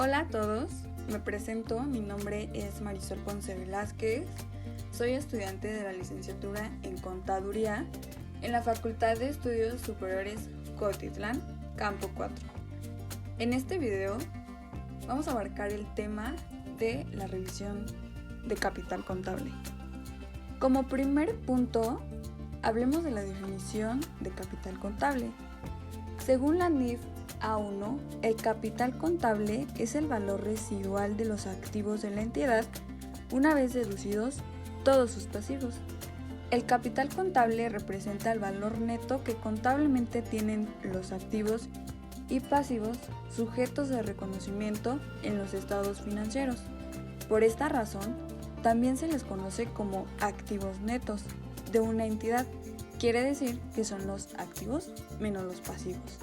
Hola a todos, me presento, mi nombre es Marisol Ponce Velázquez, soy estudiante de la licenciatura en Contaduría en la Facultad de Estudios Superiores Cuautitlán, Campo 4. En este video vamos a abarcar el tema de la revisión de capital contable. Como primer punto, hablemos de la definición de capital contable. Según la NIF A1, el capital contable es el valor residual de los activos de la entidad una vez deducidos todos sus pasivos. El capital contable representa el valor neto que contablemente tienen los activos y pasivos sujetos de reconocimiento en los estados financieros. Por esta razón, también se les conoce como activos netos de una entidad. Quiere decir que son los activos menos los pasivos.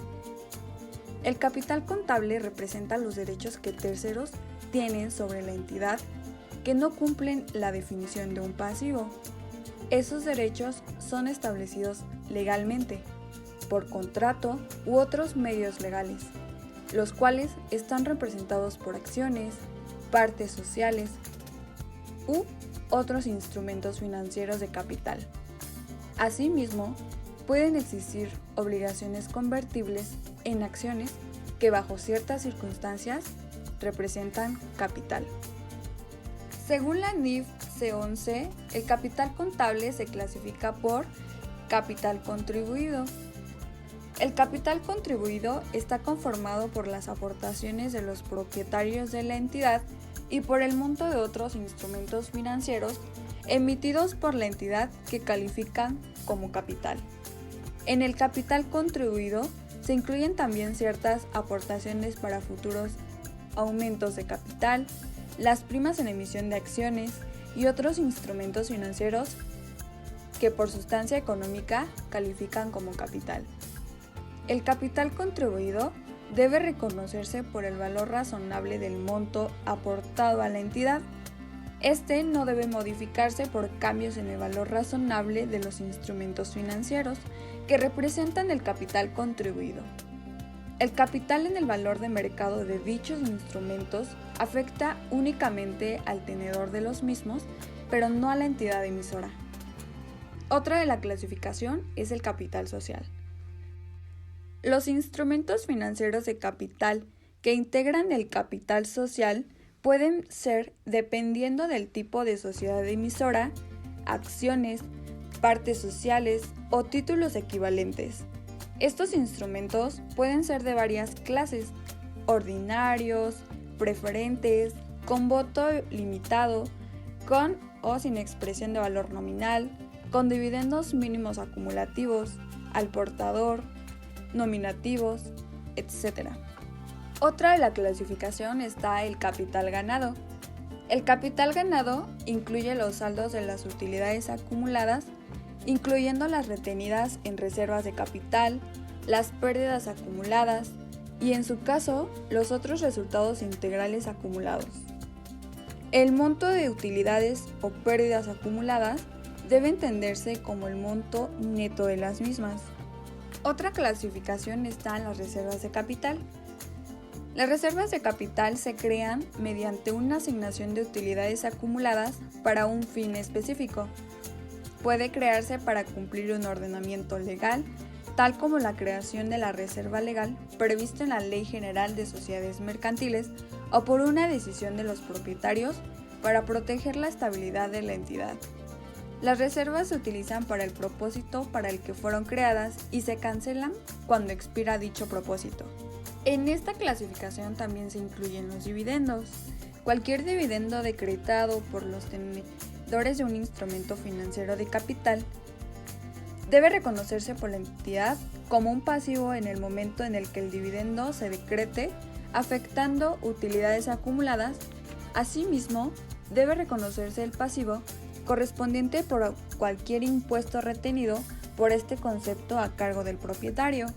El capital contable representa los derechos que terceros tienen sobre la entidad que no cumplen la definición de un pasivo. Esos derechos son establecidos legalmente, por contrato u otros medios legales, los cuales están representados por acciones, partes sociales u otros instrumentos financieros de capital. Asimismo, pueden existir obligaciones convertibles en acciones que bajo ciertas circunstancias representan capital. Según la NIF C11, el capital contable se clasifica por capital contribuido. El capital contribuido está conformado por las aportaciones de los propietarios de la entidad y por el monto de otros instrumentos financieros emitidos por la entidad que califican como capital. En el capital contribuido se incluyen también ciertas aportaciones para futuros aumentos de capital, las primas en emisión de acciones y otros instrumentos financieros que por sustancia económica califican como capital. El capital contribuido debe reconocerse por el valor razonable del monto aportado a la entidad. Este no debe modificarse por cambios en el valor razonable de los instrumentos financieros que representan el capital contribuido. El capital en el valor de mercado de dichos instrumentos afecta únicamente al tenedor de los mismos, pero no a la entidad emisora. Otra de la clasificación es el capital social. Los instrumentos financieros de capital que integran el capital social pueden ser, dependiendo del tipo de sociedad emisora, acciones, partes sociales o títulos equivalentes. Estos instrumentos pueden ser de varias clases: ordinarios, preferentes, con voto limitado, con o sin expresión de valor nominal, con dividendos mínimos acumulativos, al portador, nominativos, etc. Otra de la clasificación está el capital ganado. El capital ganado incluye los saldos de las utilidades acumuladas, incluyendo las retenidas en reservas de capital, las pérdidas acumuladas y, en su caso, los otros resultados integrales acumulados. El monto de utilidades o pérdidas acumuladas debe entenderse como el monto neto de las mismas. Otra clasificación está en las reservas de capital. Las reservas de capital se crean mediante una asignación de utilidades acumuladas para un fin específico. Puede crearse para cumplir un ordenamiento legal, tal como la creación de la reserva legal prevista en la Ley General de Sociedades Mercantiles, o por una decisión de los propietarios para proteger la estabilidad de la entidad. Las reservas se utilizan para el propósito para el que fueron creadas y se cancelan cuando expira dicho propósito. En esta clasificación también se incluyen los dividendos. Cualquier dividendo decretado por los tenedores de un instrumento financiero de capital debe reconocerse por la entidad como un pasivo en el momento en el que el dividendo se decrete, afectando utilidades acumuladas. Asimismo, debe reconocerse el pasivo correspondiente por cualquier impuesto retenido por este concepto a cargo del propietario.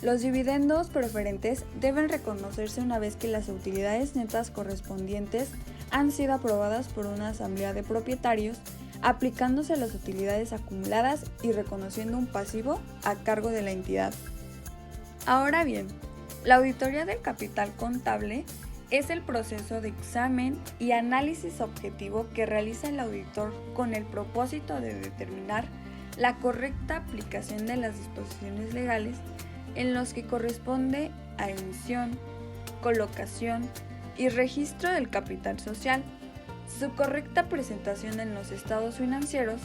Los dividendos preferentes deben reconocerse una vez que las utilidades netas correspondientes han sido aprobadas por una asamblea de propietarios, aplicándose a las utilidades acumuladas y reconociendo un pasivo a cargo de la entidad. Ahora bien, la auditoría del capital contable es el proceso de examen y análisis objetivo que realiza el auditor con el propósito de determinar la correcta aplicación de las disposiciones legales en los que corresponde a emisión, colocación y registro del capital social, su correcta presentación en los estados financieros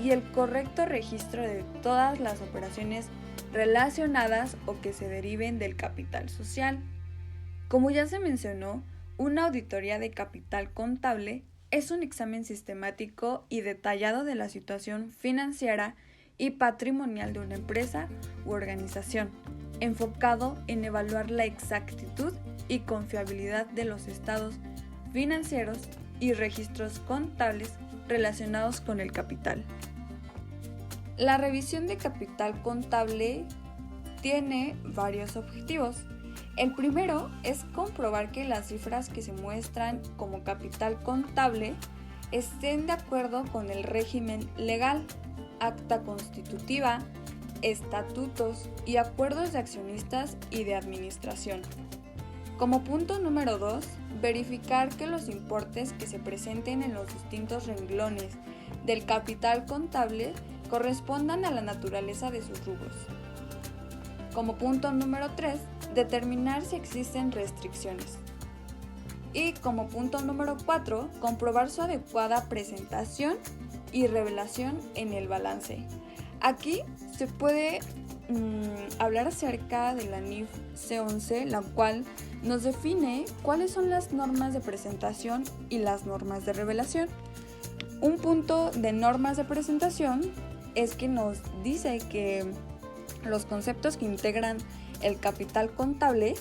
y el correcto registro de todas las operaciones relacionadas o que se deriven del capital social. Como ya se mencionó, una auditoría de capital contable es un examen sistemático y detallado de la situación financiera y patrimonial de una empresa u organización, enfocado en evaluar la exactitud y confiabilidad de los estados financieros y registros contables relacionados con el capital. La revisión de capital contable tiene varios objetivos. El primero es comprobar que las cifras que se muestran como capital contable estén de acuerdo con el régimen legal, acta constitutiva, estatutos y acuerdos de accionistas y de administración. Como punto número 2, verificar que los importes que se presenten en los distintos renglones del capital contable correspondan a la naturaleza de sus rubros. Como punto número 3, determinar si existen restricciones. Y como punto número 4, comprobar su adecuada presentación y revelación en el balance. Aquí se puede hablar acerca de la NIF C11, la cual nos define cuáles son las normas de presentación y las normas de revelación. Un punto de normas de presentación es que nos dice que los conceptos que integran el capital contable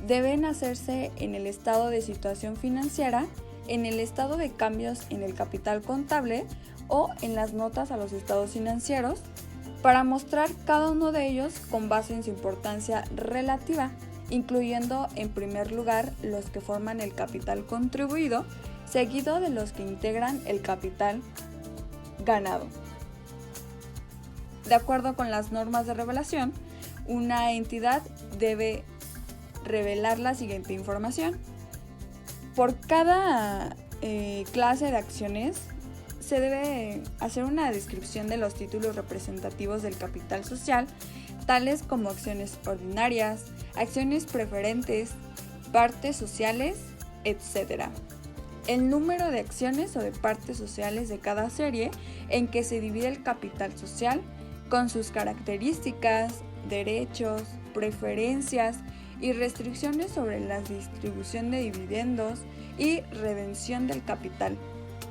deben hacerse en el estado de situación financiera, en el estado de cambios en el capital contable o en las notas a los estados financieros, para mostrar cada uno de ellos con base en su importancia relativa, incluyendo en primer lugar los que forman el capital contribuido, seguido de los que integran el capital ganado. De acuerdo con las normas de revelación, una entidad debe revelar la siguiente información. Por cada clase de acciones se debe hacer una descripción de los títulos representativos del capital social, tales como acciones ordinarias, acciones preferentes, partes sociales, etc. El número de acciones o de partes sociales de cada serie en que se divide el capital social, con sus características, derechos, preferencias y restricciones sobre la distribución de dividendos y redención del capital,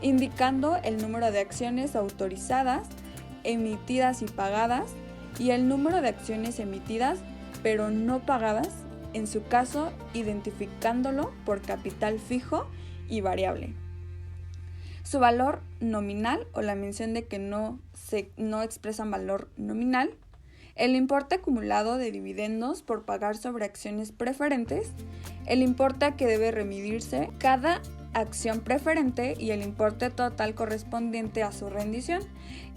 indicando el número de acciones autorizadas, emitidas y pagadas, y el número de acciones emitidas pero no pagadas, en su caso identificándolo por capital fijo y variable. Su valor nominal o la mención de que no expresan valor nominal, el importe acumulado de dividendos por pagar sobre acciones preferentes, el importe que debe remitirse cada acción preferente y el importe total correspondiente a su rendición,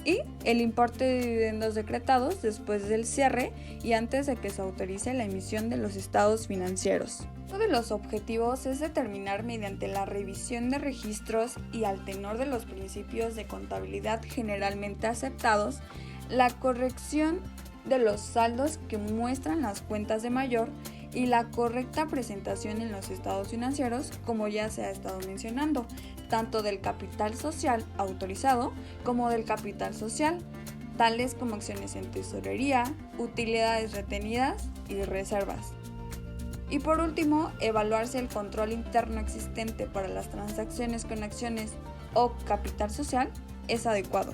y el importe de dividendos decretados después del cierre y antes de que se autorice la emisión de los estados financieros. Uno de los objetivos es determinar mediante la revisión de registros y al tenor de los principios de contabilidad generalmente aceptados, la corrección de los saldos que muestran las cuentas de mayor y la correcta presentación en los estados financieros, como ya se ha estado mencionando, tanto del capital social autorizado como del capital social, tales como acciones en tesorería, utilidades retenidas y reservas. Y por último, evaluar si el control interno existente para las transacciones con acciones o capital social es adecuado.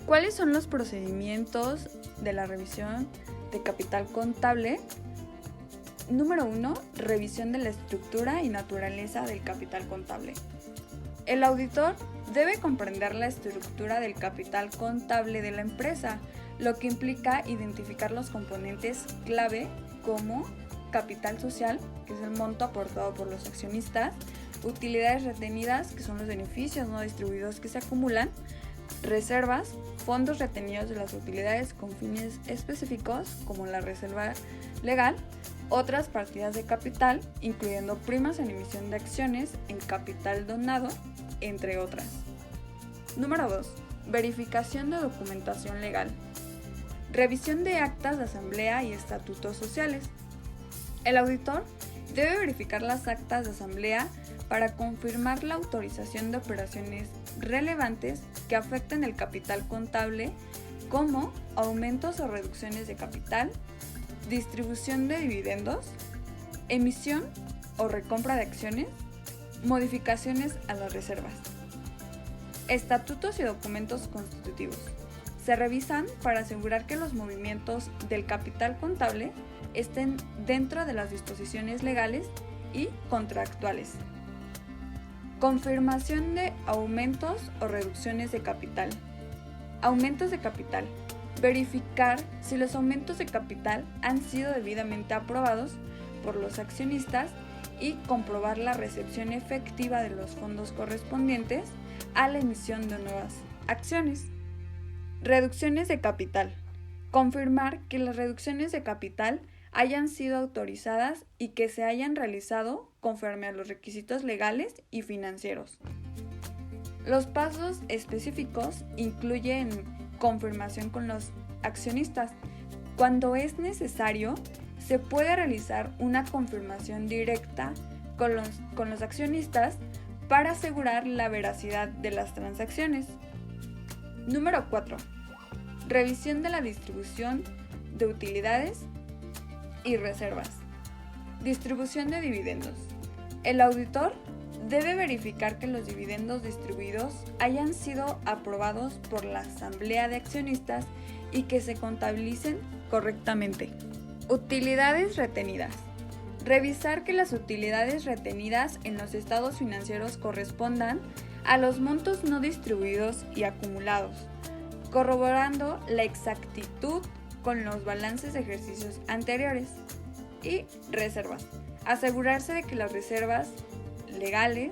¿Cuáles son los procedimientos de la revisión de capital contable? Número 1. Revisión de la estructura y naturaleza del capital contable. El auditor debe comprender la estructura del capital contable de la empresa, lo que implica identificar los componentes clave como capital social, que es el monto aportado por los accionistas, utilidades retenidas, que son los beneficios no distribuidos que se acumulan, reservas, fondos retenidos de las utilidades con fines específicos, como la reserva legal, otras partidas de capital, incluyendo primas en emisión de acciones en capital donado, entre otras. Número 2. Verificación de documentación legal. Revisión de actas de asamblea y estatutos sociales. El auditor debe verificar las actas de asamblea para confirmar la autorización de operaciones relevantes que afecten el capital contable, como aumentos o reducciones de capital, distribución de dividendos, emisión o recompra de acciones, modificaciones a las reservas. Estatutos y documentos constitutivos. Se revisan para asegurar que los movimientos del capital contable estén dentro de las disposiciones legales y contractuales. Confirmación de aumentos o reducciones de capital. Aumentos de capital. Verificar si los aumentos de capital han sido debidamente aprobados por los accionistas y comprobar la recepción efectiva de los fondos correspondientes a la emisión de nuevas acciones. Reducciones de capital. Confirmar que las reducciones de capital hayan sido autorizadas y que se hayan realizado conforme a los requisitos legales y financieros. Los pasos específicos incluyen confirmación con los accionistas. Cuando es necesario, se puede realizar una confirmación directa con los accionistas para asegurar la veracidad de las transacciones. Número 4. Revisión de la distribución de utilidades y reservas. Distribución de dividendos. El auditor debe verificar que los dividendos distribuidos hayan sido aprobados por la asamblea de accionistas y que se contabilicen correctamente. Utilidades retenidas. Revisar que las utilidades retenidas en los estados financieros correspondan a los montos no distribuidos y acumulados, corroborando la exactitud con los balances de ejercicios anteriores. Y reservas. Asegurarse de que las reservas legales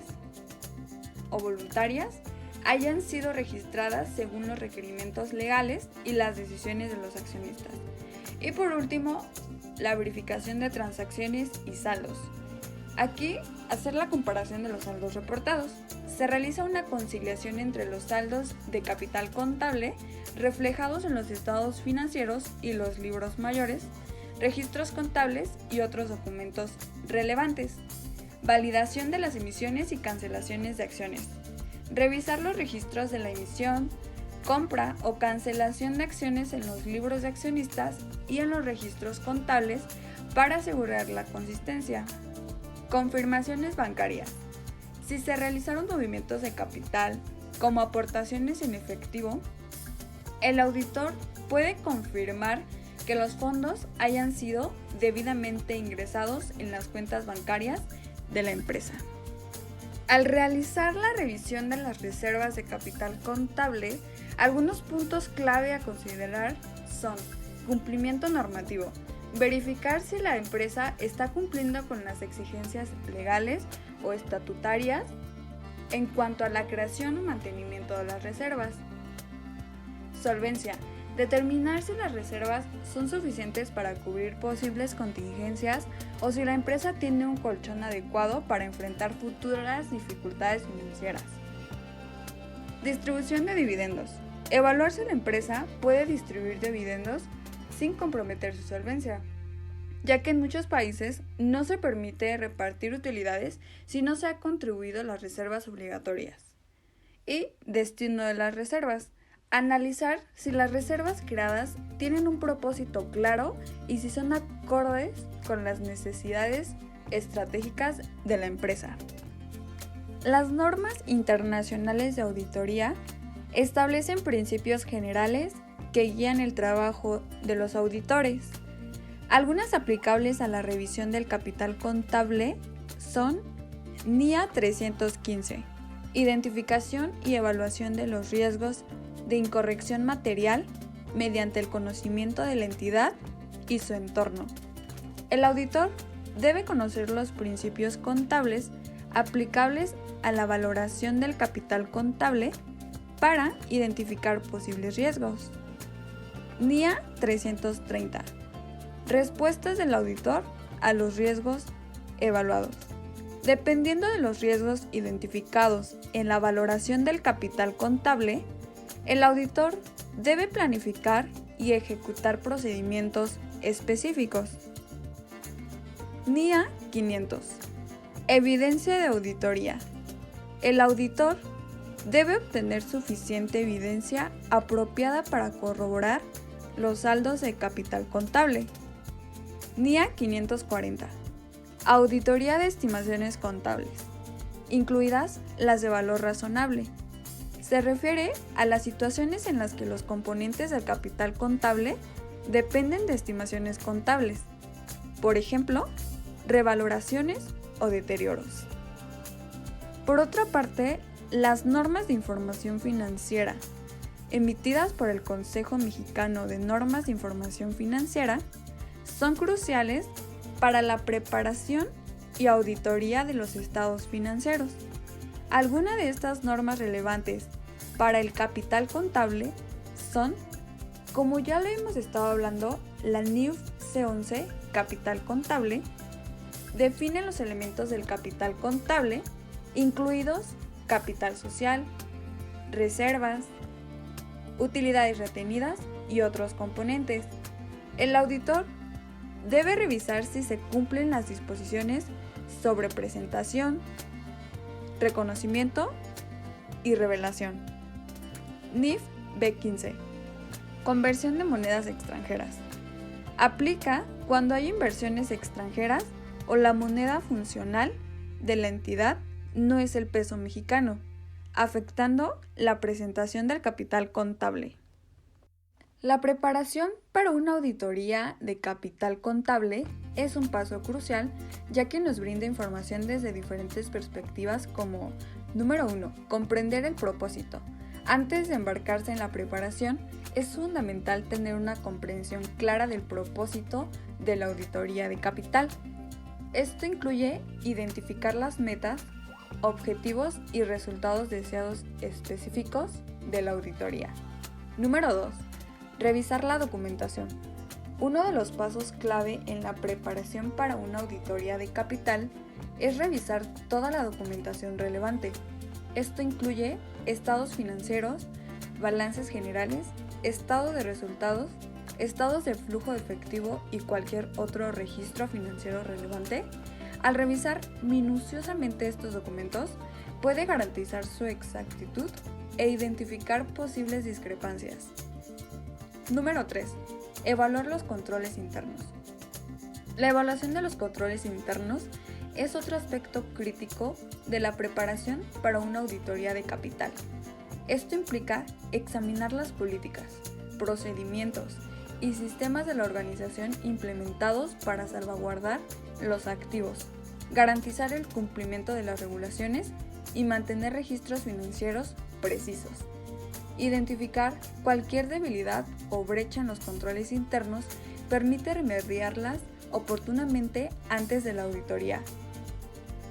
o voluntarias hayan sido registradas según los requerimientos legales y las decisiones de los accionistas. Y por último, la verificación de transacciones y saldos. Aquí, hacer la comparación de los saldos reportados. Se realiza una conciliación entre los saldos de capital contable reflejados en los estados financieros y los libros mayores, registros contables y otros documentos relevantes. Validación de las emisiones y cancelaciones de acciones. Revisar los registros de la emisión, compra o cancelación de acciones en los libros de accionistas y en los registros contables para asegurar la consistencia. Confirmaciones bancarias. Si se realizaron movimientos de capital, como aportaciones en efectivo, el auditor puede confirmar que los fondos hayan sido debidamente ingresados en las cuentas bancarias de la empresa. Al realizar la revisión de las reservas de capital contable, algunos puntos clave a considerar son: cumplimiento normativo. Verificar si la empresa está cumpliendo con las exigencias legales o estatutarias en cuanto a la creación o mantenimiento de las reservas. Solvencia. Determinar si las reservas son suficientes para cubrir posibles contingencias o si la empresa tiene un colchón adecuado para enfrentar futuras dificultades financieras. Distribución de dividendos. Evaluar si la empresa puede distribuir dividendos sin comprometer su solvencia, ya que en muchos países no se permite repartir utilidades si no se ha contribuido a las reservas obligatorias. Y destino de las reservas. Analizar si las reservas creadas tienen un propósito claro y si son acordes con las necesidades estratégicas de la empresa. Las normas internacionales de auditoría establecen principios generales que guían el trabajo de los auditores. Algunas aplicables a la revisión del capital contable son NIA 315, identificación y evaluación de los riesgos de incorrección material mediante el conocimiento de la entidad y su entorno. El auditor debe conocer los principios contables aplicables a la valoración del capital contable para identificar posibles riesgos. NIA 330. Respuestas del auditor a los riesgos evaluados. Dependiendo de los riesgos identificados en la valoración del capital contable, el auditor debe planificar y ejecutar procedimientos específicos. NIA 500. Evidencia de auditoría. El auditor debe obtener suficiente evidencia apropiada para corroborar los saldos de capital contable. NIA 540. Auditoría de estimaciones contables, incluidas las de valor razonable. Se refiere a las situaciones en las que los componentes del capital contable dependen de estimaciones contables, por ejemplo, revaloraciones o deterioros. Por otra parte, las normas de información financiera, emitidas por el Consejo Mexicano de Normas de Información Financiera, son cruciales para la preparación y auditoría de los estados financieros. Algunas de estas normas relevantes para el capital contable son, como ya lo hemos estado hablando, la NIF C11, Capital Contable, define los elementos del capital contable, incluidos capital social, reservas, utilidades retenidas y otros componentes. El auditor debe revisar si se cumplen las disposiciones sobre presentación, reconocimiento y revelación. NIF B15. Conversión de monedas extranjeras. Aplica cuando hay inversiones extranjeras o la moneda funcional de la entidad no es el peso mexicano, afectando la presentación del capital contable. La preparación para una auditoría de capital contable es un paso crucial, ya que nos brinda información desde diferentes perspectivas como: número 1. Comprender el propósito. Antes de embarcarse en la preparación, es fundamental tener una comprensión clara del propósito de la auditoría de capital. Esto incluye identificar las metas, objetivos y resultados deseados específicos de la auditoría. Número 2. Revisar la documentación. Uno de los pasos clave en la preparación para una auditoría de capital es revisar toda la documentación relevante. Esto incluye estados financieros, balances generales, estado de resultados, estados de flujo de efectivo y cualquier otro registro financiero relevante. Al revisar minuciosamente estos documentos, puede garantizar su exactitud e identificar posibles discrepancias. Número 3. Evaluar los controles internos. La evaluación de los controles internos es otro aspecto crítico de la preparación para una auditoría de capital. Esto implica examinar las políticas, procedimientos y sistemas de la organización implementados para salvaguardar los activos, garantizar el cumplimiento de las regulaciones y mantener registros financieros precisos. Identificar cualquier debilidad o brecha en los controles internos permite remediarlas oportunamente antes de la auditoría.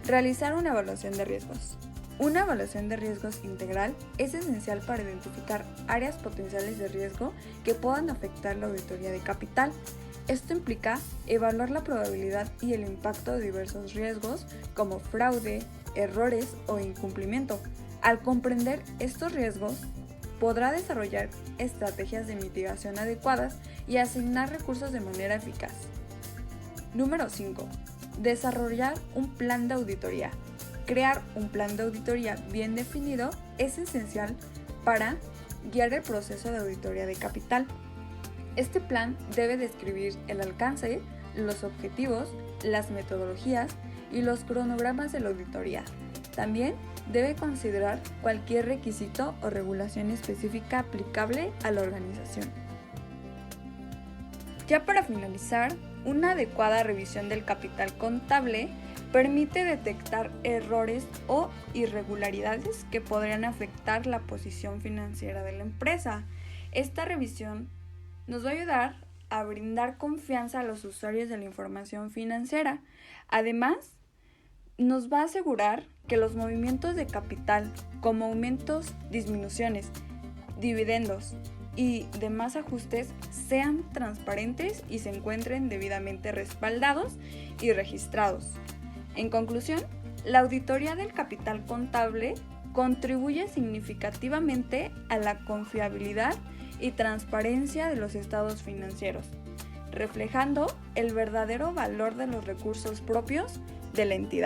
Realizar una evaluación de riesgos. Una evaluación de riesgos integral es esencial para identificar áreas potenciales de riesgo que puedan afectar la auditoría de capital. Esto implica evaluar la probabilidad y el impacto de diversos riesgos como fraude, errores o incumplimiento. Al comprender estos riesgos, podrá desarrollar estrategias de mitigación adecuadas y asignar recursos de manera eficaz. Número 5. Desarrollar un plan de auditoría. Crear un plan de auditoría bien definido es esencial para guiar el proceso de auditoría de capital. Este plan debe describir el alcance, los objetivos, las metodologías y los cronogramas de la auditoría. También debe considerar cualquier requisito o regulación específica aplicable a la organización. Ya para finalizar, una adecuada revisión del capital contable permite detectar errores o irregularidades que podrían afectar la posición financiera de la empresa. Esta revisión nos va a ayudar a brindar confianza a los usuarios de la información financiera. Además, nos va a asegurar que los movimientos de capital, como aumentos, disminuciones, dividendos y demás ajustes sean transparentes y se encuentren debidamente respaldados y registrados. En conclusión, la auditoría del capital contable contribuye significativamente a la confiabilidad y transparencia de los estados financieros, reflejando el verdadero valor de los recursos propios de la entidad.